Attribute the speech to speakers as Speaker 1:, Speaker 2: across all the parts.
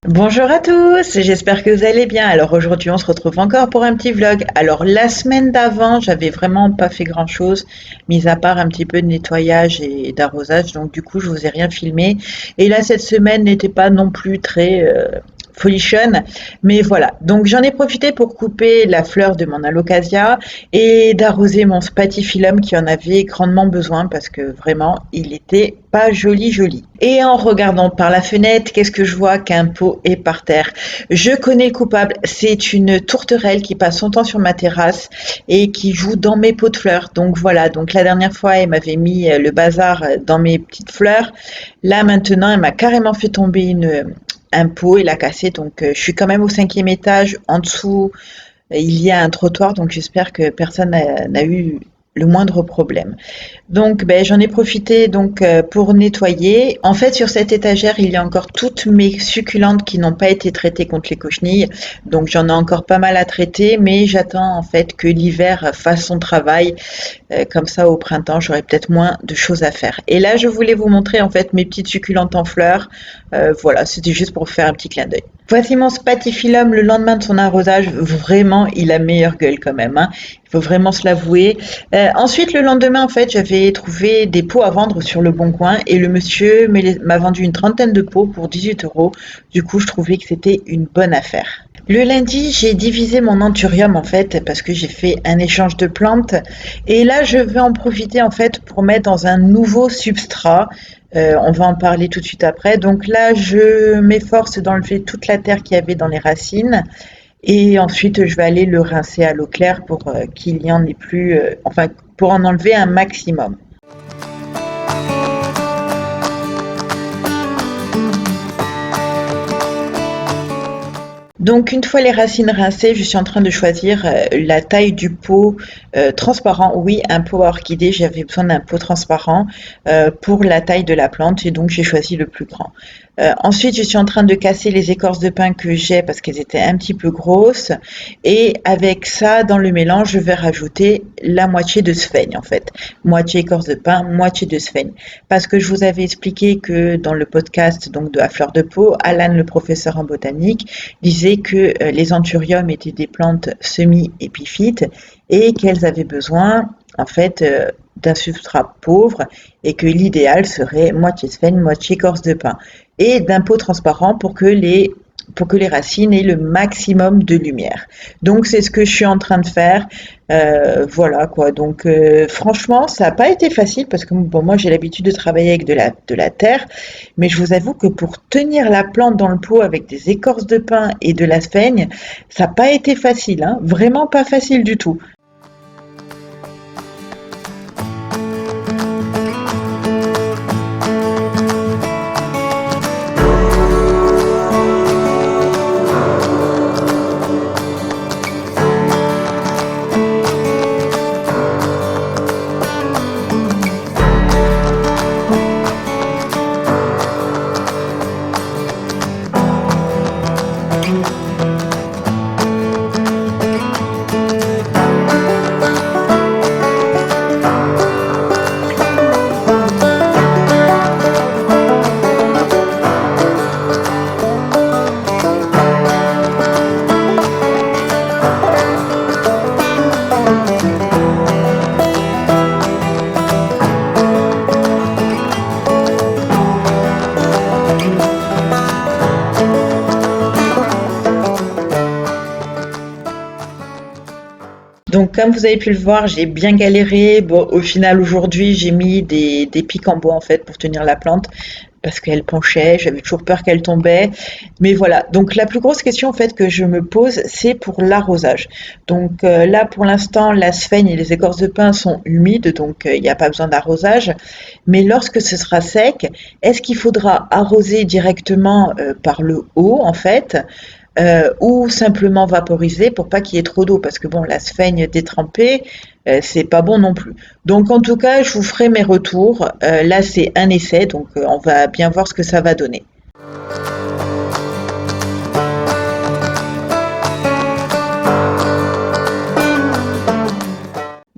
Speaker 1: Bonjour à tous, j'espère que vous allez bien. Alors aujourd'hui on se retrouve encore pour un petit vlog. Alors la semaine d'avant j'avais vraiment pas fait grand chose, mis à part un petit peu de nettoyage et d'arrosage, donc du coup je vous ai rien filmé. Et là cette semaine n'était pas non plus très folichonne, mais voilà. Donc j'en ai profité pour couper la fleur de mon alocasia et d'arroser mon spathiphyllum qui en avait grandement besoin parce que vraiment il était pas joli. Et en regardant par la fenêtre, qu'est-ce que je vois? Qu'un pot est par terre. Je connais le coupable, c'est une tourterelle qui passe son temps sur ma terrasse et qui joue dans mes pots de fleurs. Donc voilà, donc la dernière fois, elle m'avait mis le bazar dans mes petites fleurs. Là maintenant, elle m'a carrément fait tomber un pot et l'a cassé. Donc je suis quand même au 5e étage. En dessous, il y a un trottoir, donc j'espère que personne n'a eu le moindre problème. Donc, j'en ai profité donc pour nettoyer. En fait, sur cette étagère, il y a encore toutes mes succulentes qui n'ont pas été traitées contre les cochenilles. Donc, j'en ai encore pas mal à traiter, mais j'attends en fait que l'hiver fasse son travail. Comme ça, au printemps, j'aurai peut-être moins de choses à faire. Et là, je voulais vous montrer en fait mes petites succulentes en fleurs. Voilà, c'était juste pour faire un petit clin d'œil. Voici mon spathiphyllum le lendemain de son arrosage. Vraiment, il a meilleure gueule quand même, hein. Il faut vraiment se l'avouer. Ensuite, le lendemain, en fait, j'avais trouvé des pots à vendre sur le Bon Coin et le monsieur m'a vendu une trentaine de pots pour 18 €. Du coup, je trouvais que c'était une bonne affaire. Le lundi, j'ai divisé mon anthurium en fait parce que j'ai fait un échange de plantes et là, je vais en profiter en fait pour mettre dans un nouveau substrat. On va en parler tout de suite après. Donc là, je m'efforce d'enlever toute la terre qu'il y avait dans les racines et ensuite, je vais aller le rincer à l'eau claire pour qu'il n'y en ait plus, enfin, pour en enlever un maximum. Donc une fois les racines rincées, je suis en train de choisir la taille du pot transparent. Oui, un pot à orchidée, j'avais besoin d'un pot transparent pour la taille de la plante et donc j'ai choisi le plus grand. Ensuite, je suis en train de casser les écorces de pin que j'ai parce qu'elles étaient un petit peu grosses et avec ça, dans le mélange, je vais rajouter la moitié de sphaigne en fait. Moitié écorce de pin, moitié de sphaigne. Parce que je vous avais expliqué que dans le podcast donc de la fleur de peau, Alan, le professeur en botanique, disait que les anthuriums étaient des plantes semi-épiphytes et qu'elles avaient besoin en fait d'un substrat pauvre et que l'idéal serait moitié sphaigne, moitié écorce de pin et d'un pot transparent pour que les racines aient le maximum de lumière. Donc c'est ce que je suis en train de faire. Voilà quoi. Donc franchement, ça n'a pas été facile parce que bon, moi j'ai l'habitude de travailler avec de la terre, mais je vous avoue que pour tenir la plante dans le pot avec des écorces de pin et de la sphaigne, ça n'a pas été facile, hein. Vraiment pas facile du tout. Donc, comme vous avez pu le voir, j'ai bien galéré. Bon, au final, aujourd'hui, j'ai mis des pics en bois en fait pour tenir la plante parce qu'elle penchait. J'avais toujours peur qu'elle tombait. Mais voilà. Donc, la plus grosse question en fait que je me pose, c'est pour l'arrosage. Donc là, pour l'instant, la sphaigne et les écorces de pin sont humides, donc il n'y a pas besoin d'arrosage. Mais lorsque ce sera sec, est-ce qu'il faudra arroser directement par le haut en fait? Ou simplement vaporiser pour pas qu'il y ait trop d'eau parce que bon la sphaigne détrempée c'est pas bon non plus. Donc en tout cas je vous ferai mes retours. Là c'est un essai donc on va bien voir ce que ça va donner.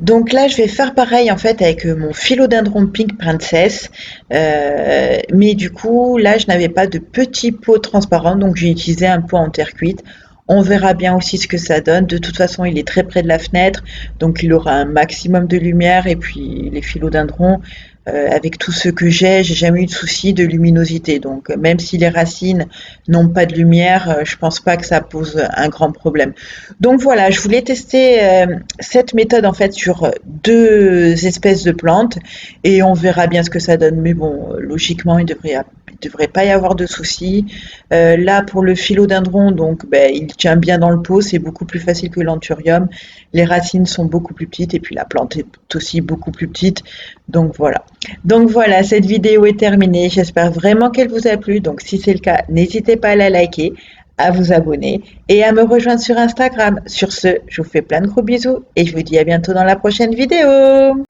Speaker 1: Donc là, je vais faire pareil en fait avec mon philodendron Pink Princess. Mais du coup, là, je n'avais pas de petit pot transparent, donc j'ai utilisé un pot en terre cuite. On verra bien aussi ce que ça donne. De toute façon, il est très près de la fenêtre, donc il aura un maximum de lumière. Et puis les philodendrons, avec tout ce que j'ai jamais eu de souci de luminosité. Donc même si les racines n'ont pas de lumière, je pense pas que ça pose un grand problème. Donc voilà, je voulais tester cette méthode en fait sur deux espèces de plantes et on verra bien ce que ça donne. Mais bon, logiquement, il devrait pas y avoir de soucis. Là, pour le philodendron, donc ben, il tient bien dans le pot, c'est beaucoup plus facile que l'anthurium. Les racines sont beaucoup plus petites et puis la plante est aussi beaucoup plus petite. Donc voilà. Donc voilà, cette vidéo est terminée. J'espère vraiment qu'elle vous a plu. Donc si c'est le cas, n'hésitez pas à la liker, à vous abonner et à me rejoindre sur Instagram. Sur ce, je vous fais plein de gros bisous et je vous dis à bientôt dans la prochaine vidéo.